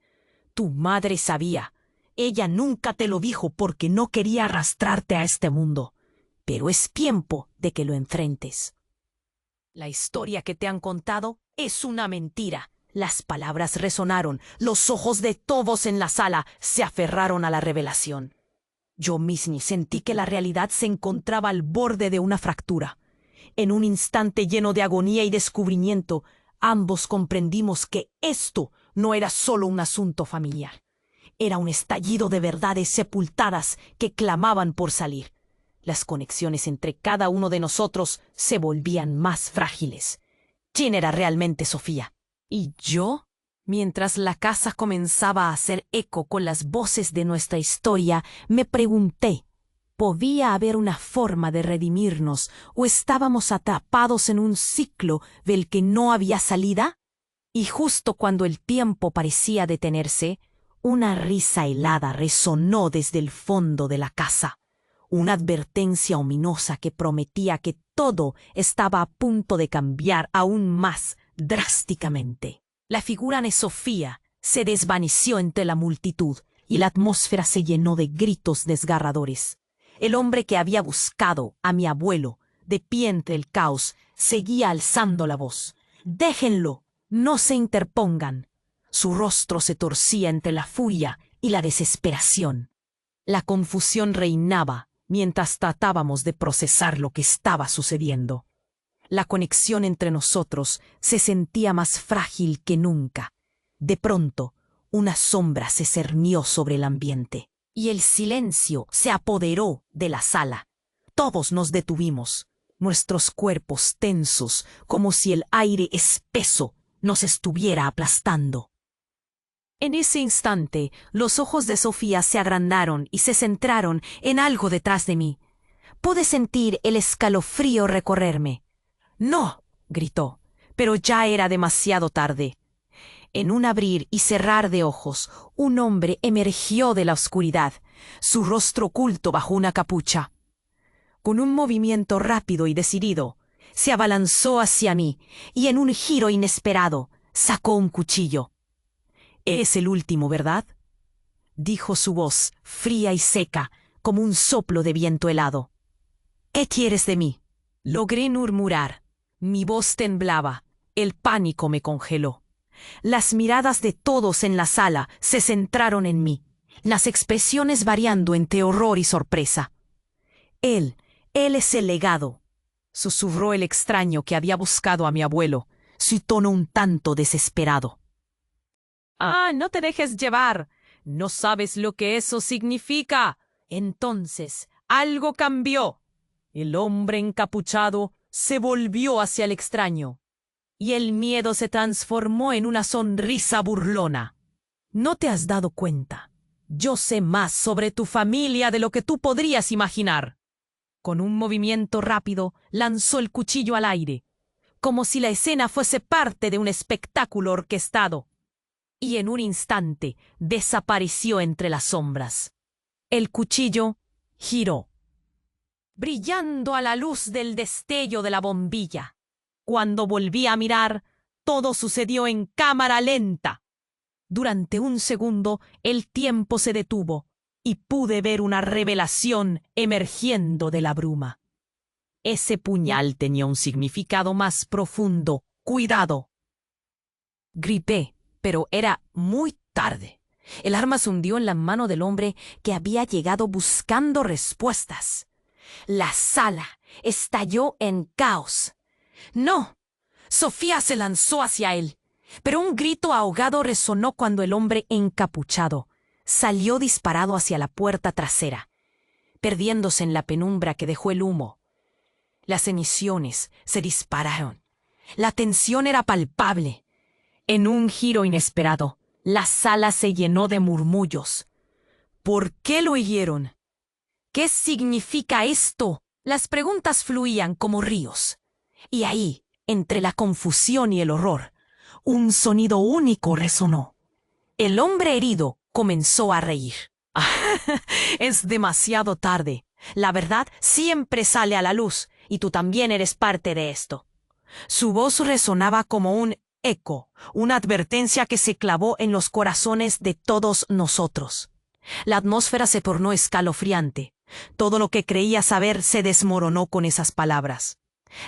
Tu madre sabía. Ella nunca te lo dijo porque no quería arrastrarte a este mundo. Pero es tiempo de que lo enfrentes. La historia que te han contado es una mentira. Las palabras resonaron. Los ojos de todos en la sala se aferraron a la revelación. Yo mismo sentí que la realidad se encontraba al borde de una fractura. En un instante lleno de agonía y descubrimiento, ambos comprendimos que esto no era solo un asunto familiar. Era un estallido de verdades sepultadas que clamaban por salir. Las conexiones entre cada uno de nosotros se volvían más frágiles. ¿Quién era realmente Sofía? ¿Y yo? Mientras la casa comenzaba a hacer eco con las voces de nuestra historia, me pregunté, ¿podía haber una forma de redimirnos o estábamos atrapados en un ciclo del que no había salida? Y justo cuando el tiempo parecía detenerse, una risa helada resonó desde el fondo de la casa, una advertencia ominosa que prometía que todo estaba a punto de cambiar aún más drásticamente. La figura de Sofía se desvaneció entre la multitud y la atmósfera se llenó de gritos desgarradores. El hombre que había buscado a mi abuelo, de pie entre el caos, seguía alzando la voz. «Déjenlo, no se interpongan». Su rostro se torcía entre la furia y la desesperación. La confusión reinaba mientras tratábamos de procesar lo que estaba sucediendo. La conexión entre nosotros se sentía más frágil que nunca. De pronto, una sombra se cernió sobre el ambiente y el silencio se apoderó de la sala. Todos nos detuvimos, nuestros cuerpos tensos, como si el aire espeso nos estuviera aplastando. En ese instante, los ojos de Sofía se agrandaron y se centraron en algo detrás de mí. Pude sentir el escalofrío recorrerme. «¡No!», gritó, pero ya era demasiado tarde. En un abrir y cerrar de ojos, un hombre emergió de la oscuridad. su rostro oculto bajo una capucha. Con un movimiento rápido y decidido, se abalanzó hacia mí y en un giro inesperado sacó un cuchillo. «Es el último, ¿verdad?», dijo su voz, fría y seca, como un soplo de viento helado. «¿Qué quieres de mí?». Logré murmurar. Mi voz temblaba. El pánico me congeló. Las miradas de todos en la sala se centraron en mí, las expresiones variando entre horror y sorpresa. Él es el legado», susurró el extraño que había buscado a mi abuelo, su tono un tanto desesperado. «Ah, no te dejes llevar. No sabes lo que eso significa». Entonces, algo cambió. El hombre encapuchado se volvió hacia el extraño, y el miedo se transformó en una sonrisa burlona. «¿No te has dado cuenta? Yo sé más sobre tu familia de lo que tú podrías imaginar». Con un movimiento rápido, lanzó el cuchillo al aire, como si la escena fuese parte de un espectáculo orquestado, y en un instante desapareció entre las sombras. El cuchillo giró, brillando a la luz del destello de la bombilla. Cuando volví a mirar, todo sucedió en cámara lenta. Durante un segundo, el tiempo se detuvo y pude ver una revelación emergiendo de la bruma. Ese puñal tenía un significado más profundo. «Cuidado». Grité, pero era muy tarde. El arma se hundió en la mano del hombre que había llegado buscando respuestas. La sala estalló en caos. «¡No!». Sofía se lanzó hacia él, pero un grito ahogado resonó cuando el hombre encapuchado salió disparado hacia la puerta trasera, perdiéndose en la penumbra que dejó el humo. Las emisiones se dispararon. La tensión era palpable. En un giro inesperado, la sala se llenó de murmullos. «¿Por qué lo hirieron? ¿Qué significa esto?». Las preguntas fluían como ríos. Y ahí, entre la confusión y el horror, un sonido único resonó. El hombre herido comenzó a reír. «Es demasiado tarde. La verdad siempre sale a la luz, y tú también eres parte de esto». Su voz resonaba como un eco, una advertencia que se clavó en los corazones de todos nosotros. La atmósfera se tornó escalofriante. Todo lo que creía saber se desmoronó con esas palabras.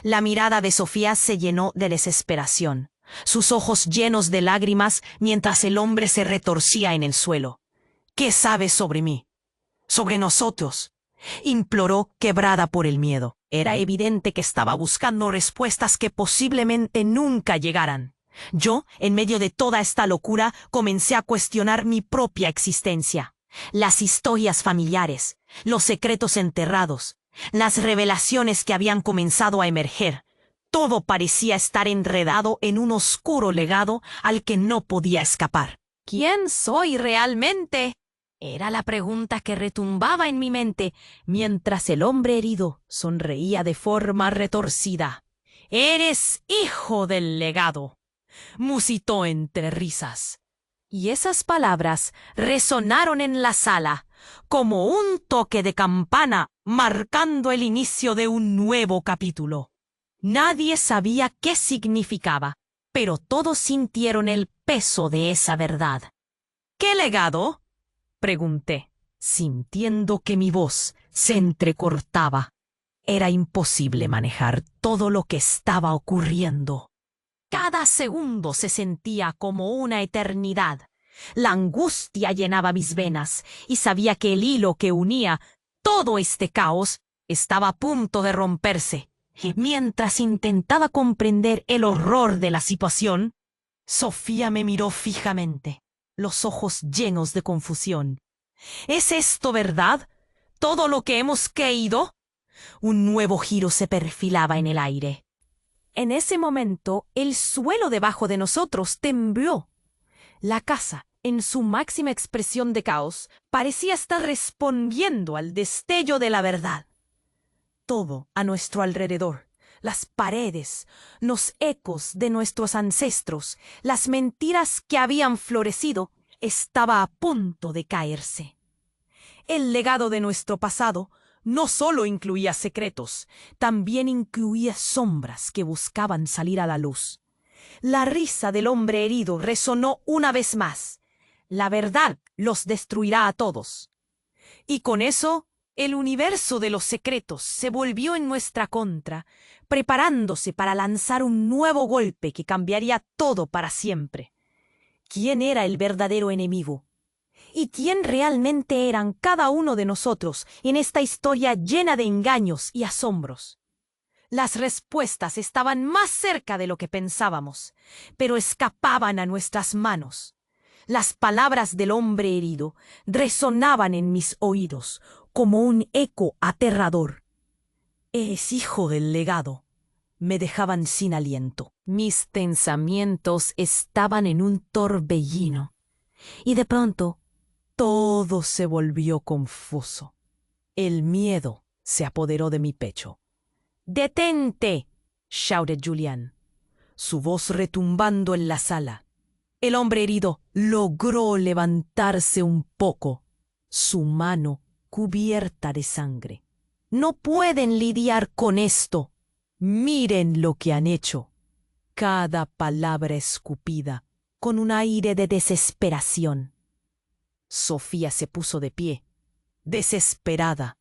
La mirada de Sofía se llenó de desesperación, sus ojos llenos de lágrimas mientras el hombre se retorcía en el suelo. «¿Qué sabes sobre mí? ¿Sobre nosotros?», imploró, quebrada por el miedo. Era evidente que estaba buscando respuestas que posiblemente nunca llegaran. Yo, en medio de toda esta locura, comencé a cuestionar mi propia existencia. Las historias familiares, los secretos enterrados, las revelaciones que habían comenzado a emerger. Todo parecía estar enredado en un oscuro legado al que no podía escapar. «¿Quién soy realmente?», era la pregunta que retumbaba en mi mente mientras el hombre herido sonreía de forma retorcida. «Eres hijo del legado», musitó entre risas. Y esas palabras resonaron en la sala como un toque de campana marcando el inicio de un nuevo capítulo. Nadie sabía qué significaba, pero todos sintieron el peso de esa verdad. «¿Qué legado?», pregunté, sintiendo que mi voz se entrecortaba. Era imposible manejar todo lo que estaba ocurriendo. Cada segundo se sentía como una eternidad. La angustia llenaba mis venas y sabía que el hilo que unía todo este caos estaba a punto de romperse. Y mientras intentaba comprender el horror de la situación, Sofía me miró fijamente, los ojos llenos de confusión. «¿Es esto verdad? ¿Todo lo que hemos creído?». Un nuevo giro se perfilaba en el aire. En ese momento, el suelo debajo de nosotros tembló. La casa, en su máxima expresión de caos, parecía estar respondiendo al destello de la verdad. Todo a nuestro alrededor, las paredes, los ecos de nuestros ancestros, las mentiras que habían florecido, estaba a punto de caerse. El legado de nuestro pasado no solo incluía secretos, también incluía sombras que buscaban salir a la luz. La risa del hombre herido resonó una vez más. La verdad los destruirá a todos. Y con eso, el universo de los secretos se volvió en nuestra contra, preparándose para lanzar un nuevo golpe que cambiaría todo para siempre. ¿Quién era el verdadero enemigo? ¿Y quién realmente eran cada uno de nosotros en esta historia llena de engaños y asombros? Las respuestas estaban más cerca de lo que pensábamos, pero escapaban a nuestras manos. Las palabras del hombre herido resonaban en mis oídos como un eco aterrador. «Es hijo del legado». Me dejaban sin aliento. Mis pensamientos estaban en un torbellino. Y de pronto, todo se volvió confuso. El miedo se apoderó de mi pecho. «¡Detente!», shouted Julián, su voz retumbando en la sala. El hombre herido logró levantarse un poco, su mano cubierta de sangre. «No pueden lidiar con esto. Miren lo que han hecho». Cada palabra escupida con un aire de desesperación. Sofía se puso de pie, desesperada,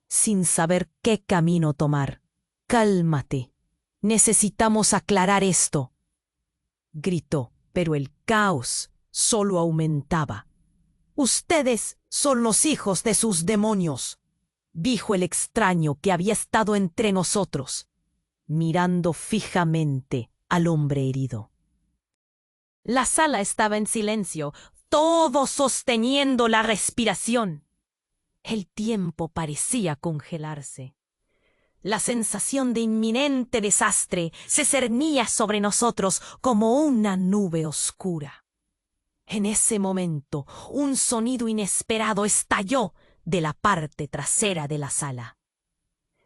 sin saber qué camino tomar. «Cálmate. Necesitamos aclarar esto», gritó, pero el caos solo aumentaba. «Ustedes son los hijos de sus demonios», dijo el extraño que había estado entre nosotros, mirando fijamente al hombre herido. La sala estaba en silencio, todos sosteniendo la respiración. El tiempo parecía congelarse. La sensación de inminente desastre se cernía sobre nosotros como una nube oscura. En ese momento, un sonido inesperado estalló de la parte trasera de la sala.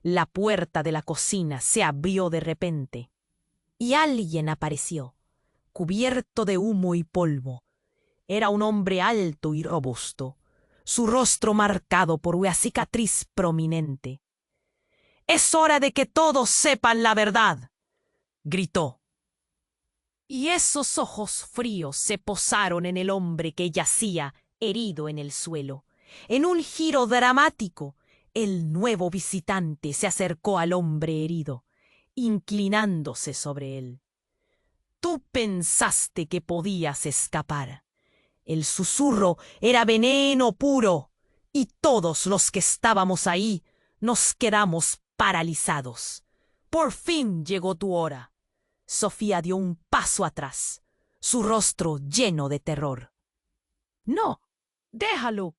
La puerta de la cocina se abrió de repente, y alguien apareció, cubierto de humo y polvo. Era un hombre alto y robusto, su rostro marcado por una cicatriz prominente. «Es hora de que todos sepan la verdad», gritó. Y esos ojos fríos se posaron en el hombre que yacía herido en el suelo. En un giro dramático, el nuevo visitante se acercó al hombre herido, inclinándose sobre él. «Tú pensaste que podías escapar». El susurro era veneno puro, y todos los que estábamos ahí nos quedamos paralizados. «Por fin llegó tu hora». Sofía dio un paso atrás, su rostro lleno de terror. «No, déjalo».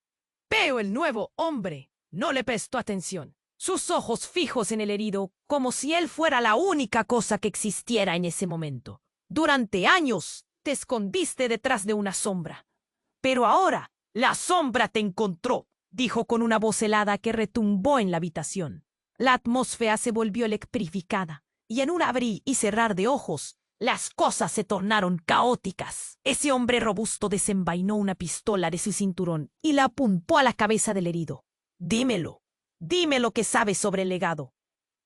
Veo el nuevo hombre. No le prestó atención, sus ojos fijos en el herido, como si él fuera la única cosa que existiera en ese momento. «Durante años te escondiste detrás de una sombra, pero ahora la sombra te encontró», dijo con una voz helada que retumbó en la habitación. La atmósfera se volvió electrificada, y en un abrir y cerrar de ojos, las cosas se tornaron caóticas. Ese hombre robusto desenvainó una pistola de su cinturón y la apuntó a la cabeza del herido. «Dímelo, dime lo que sabes sobre el legado».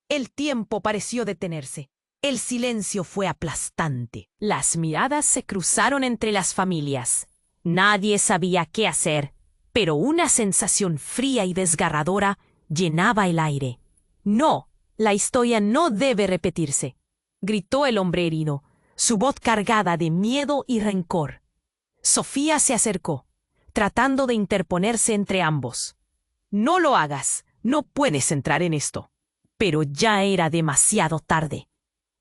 El tiempo pareció detenerse. El silencio fue aplastante. Las miradas se cruzaron entre las familias. Nadie sabía qué hacer, pero una sensación fría y desgarradora llenaba el aire. «No, la historia no debe repetirse», gritó el hombre herido, su voz cargada de miedo y rencor. Sofía se acercó, tratando de interponerse entre ambos. «No lo hagas, no puedes entrar en esto». Pero ya era demasiado tarde.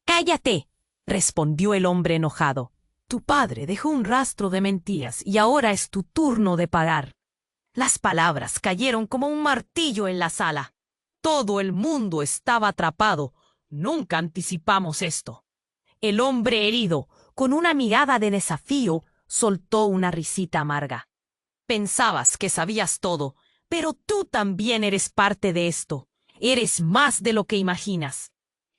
«¡Cállate!», respondió el hombre enojado. «Tu padre dejó un rastro de mentiras y ahora es tu turno de pagar». Las palabras cayeron como un martillo en la sala. Todo el mundo estaba atrapado. Nunca anticipamos esto. El hombre herido, con una mirada de desafío, soltó una risita amarga. «Pensabas que sabías todo, pero tú también eres parte de esto. Eres más de lo que imaginas».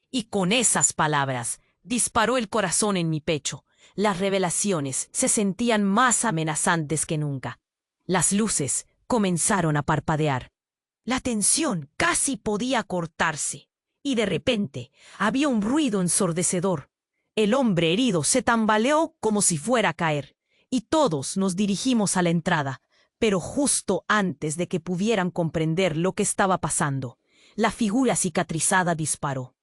Y con esas palabras disparó el corazón en mi pecho. Las revelaciones se sentían más amenazantes que nunca. Las luces comenzaron a parpadear. La tensión casi podía cortarse, y de repente había un ruido ensordecedor. El hombre herido se tambaleó como si fuera a caer, y todos nos dirigimos a la entrada, pero justo antes de que pudieran comprender lo que estaba pasando, la figura cicatrizada disparó.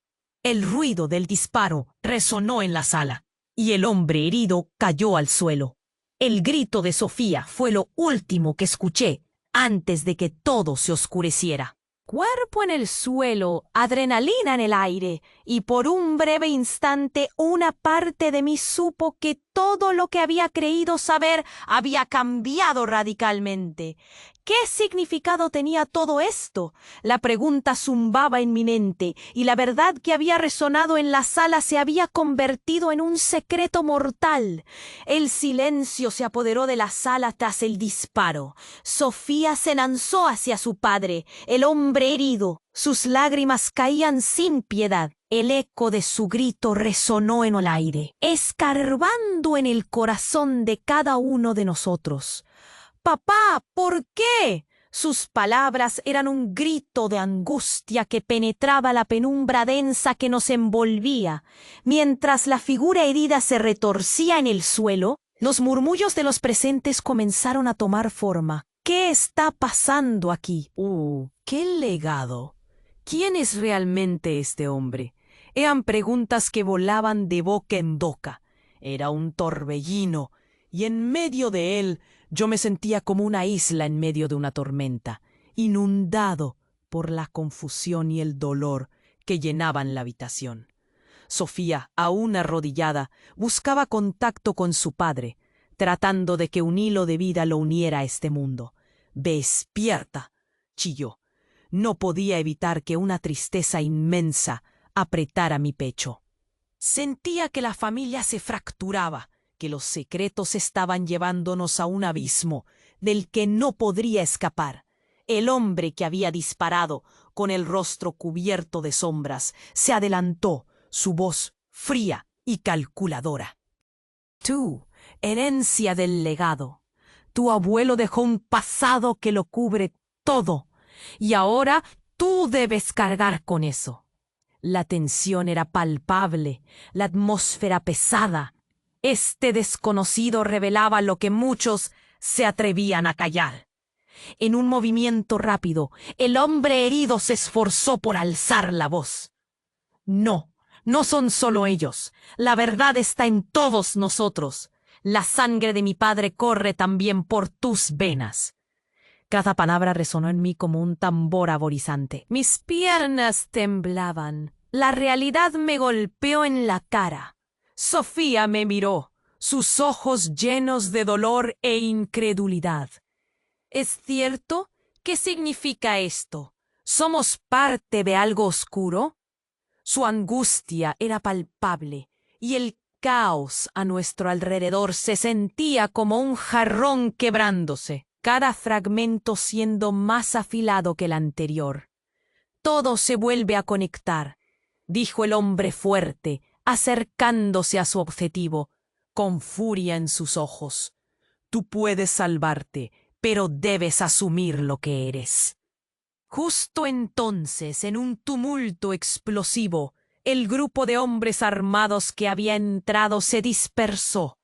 El ruido del disparo resonó en la sala, y el hombre herido cayó al suelo. El grito de Sofía fue lo último que escuché antes de que todo se oscureciera. Cuerpo en el suelo, adrenalina en el aire, y por un breve instante una parte de mí supo que todo lo que había creído saber había cambiado radicalmente. ¿Qué significado tenía todo esto? La pregunta zumbaba en mi mente, y la verdad que había resonado en la sala se había convertido en un secreto mortal. El silencio se apoderó de la sala tras el disparo. Sofía se lanzó hacia su padre, el hombre herido. Sus lágrimas caían sin piedad. El eco de su grito resonó en el aire, escarbando en el corazón de cada uno de nosotros. «Papá, ¿por qué?». Sus palabras eran un grito de angustia que penetraba la penumbra densa que nos envolvía. Mientras la figura herida se retorcía en el suelo, los murmullos de los presentes comenzaron a tomar forma. «¿Qué está pasando aquí?». «¡Qué legado! ¿Quién es realmente este hombre?». Eran preguntas que volaban de boca en boca. Era un torbellino, y en medio de él yo me sentía como una isla en medio de una tormenta, inundado por la confusión y el dolor que llenaban la habitación. Sofía, aún arrodillada, buscaba contacto con su padre, tratando de que un hilo de vida lo uniera a este mundo. «Despierta», chilló. No podía evitar que una tristeza inmensa apretara mi pecho. Sentía que la familia se fracturaba, que los secretos estaban llevándonos a un abismo del que no podría escapar. El hombre que había disparado, con el rostro cubierto de sombras, se adelantó, su voz fría y calculadora. «Tú, herencia del legado. Tu abuelo dejó un pasado que lo cubre todo, y ahora tú debes cargar con eso». La tensión era palpable, la atmósfera pesada. Este desconocido revelaba lo que muchos se atrevían a callar. En un movimiento rápido, el hombre herido se esforzó por alzar la voz. «No, no son solo ellos. La verdad está en todos nosotros. La sangre de mi padre corre también por tus venas». Cada palabra resonó en mí como un tambor agonizante. Mis piernas temblaban. La realidad me golpeó en la cara. Sofía me miró, sus ojos llenos de dolor e incredulidad. «¿Es cierto? ¿Qué significa esto? ¿Somos parte de algo oscuro?». Su angustia era palpable, y el caos a nuestro alrededor se sentía como un jarrón quebrándose, cada fragmento siendo más afilado que el anterior. «Todo se vuelve a conectar», dijo el hombre fuerte, acercándose a su objetivo, con furia en sus ojos. «Tú puedes salvarte, pero debes asumir lo que eres». Justo entonces, en un tumulto explosivo, el grupo de hombres armados que había entrado se dispersó,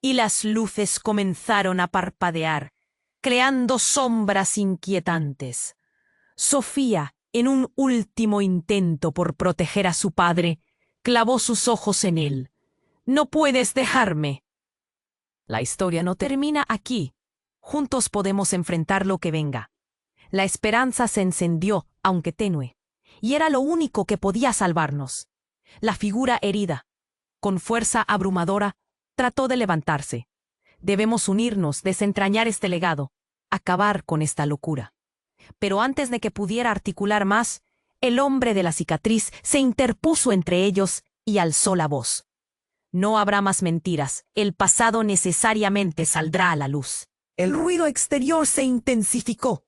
y las luces comenzaron a parpadear, creando sombras inquietantes. Sofía, en un último intento por proteger a su padre, clavó sus ojos en él. «No puedes dejarme». La historia no termina aquí. Juntos podemos enfrentar lo que venga. La esperanza se encendió, aunque tenue, y era lo único que podía salvarnos. La figura herida, con fuerza abrumadora, trató de levantarse. Debemos unirnos, desentrañar este legado, acabar con esta locura. Pero antes de que pudiera articular más, el hombre de la cicatriz se interpuso entre ellos y alzó la voz. «No habrá más mentiras. El pasado necesariamente saldrá a la luz». El ruido exterior se intensificó.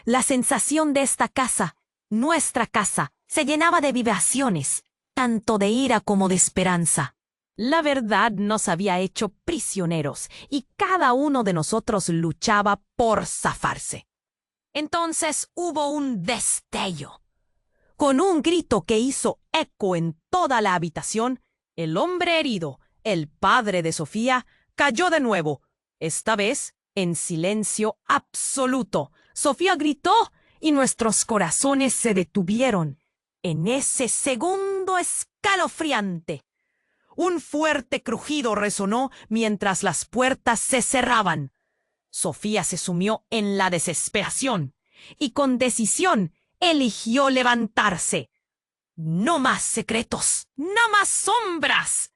La sensación de esta casa, nuestra casa, se llenaba de vibraciones, tanto de ira como de esperanza. La verdad nos había hecho prisioneros, y cada uno de nosotros luchaba por zafarse. Entonces hubo un destello. Con un grito que hizo eco en toda la habitación, el hombre herido, el padre de Sofía, cayó de nuevo, esta vez en silencio absoluto. Sofía gritó y nuestros corazones se detuvieron en ese segundo escalofriante. Un fuerte crujido resonó mientras las puertas se cerraban. Sofía se sumió en la desesperación y con decisión eligió levantarse. «¡No más secretos! ¡No más sombras!»,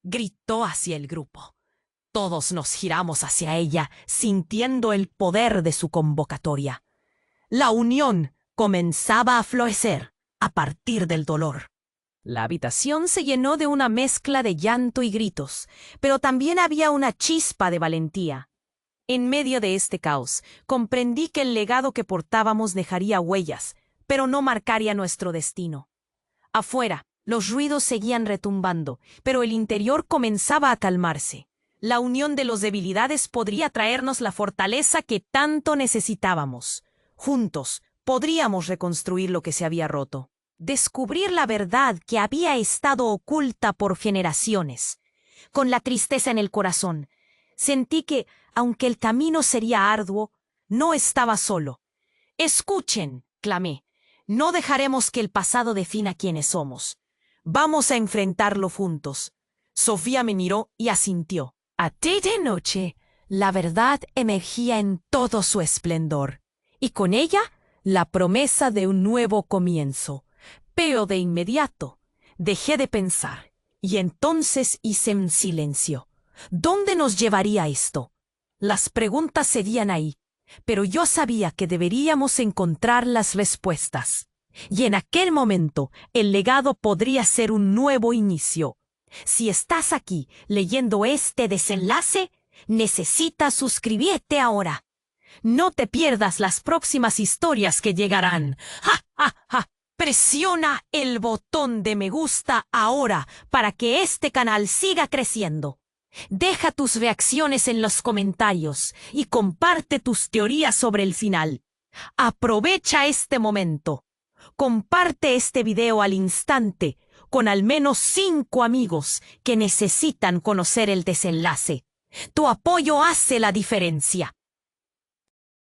gritó hacia el grupo. Todos nos giramos hacia ella, sintiendo el poder de su convocatoria. La unión comenzaba a florecer a partir del dolor. La habitación se llenó de una mezcla de llanto y gritos, pero también había una chispa de valentía. En medio de este caos, comprendí que el legado que portábamos dejaría huellas, pero no marcaría nuestro destino. Afuera, los ruidos seguían retumbando, pero el interior comenzaba a calmarse. La unión de las debilidades podría traernos la fortaleza que tanto necesitábamos. Juntos, podríamos reconstruir lo que se había roto. Descubrir la verdad que había estado oculta por generaciones. Con la tristeza en el corazón, sentí que, aunque el camino sería arduo, no estaba solo. «Escuchen», clamé. «No dejaremos que el pasado defina quiénes somos. Vamos a enfrentarlo juntos». Sofía me miró y asintió. A ti de noche, la verdad emergía en todo su esplendor, y con ella la promesa de un nuevo comienzo. Pero de inmediato dejé de pensar, y entonces hice un silencio. ¿Dónde nos llevaría esto? Las preguntas seguían ahí, pero yo sabía que deberíamos encontrar las respuestas. Y en aquel momento, el legado podría ser un nuevo inicio. Si estás aquí leyendo este desenlace, necesitas suscribirte ahora. No te pierdas las próximas historias que llegarán. ¡Ja, ja, ja! Presiona el botón de me gusta ahora para que este canal siga creciendo. Deja tus reacciones en los comentarios y comparte tus teorías sobre el final. Aprovecha este momento. Comparte este video al instante con al menos 5 amigos que necesitan conocer el desenlace. Tu apoyo hace la diferencia.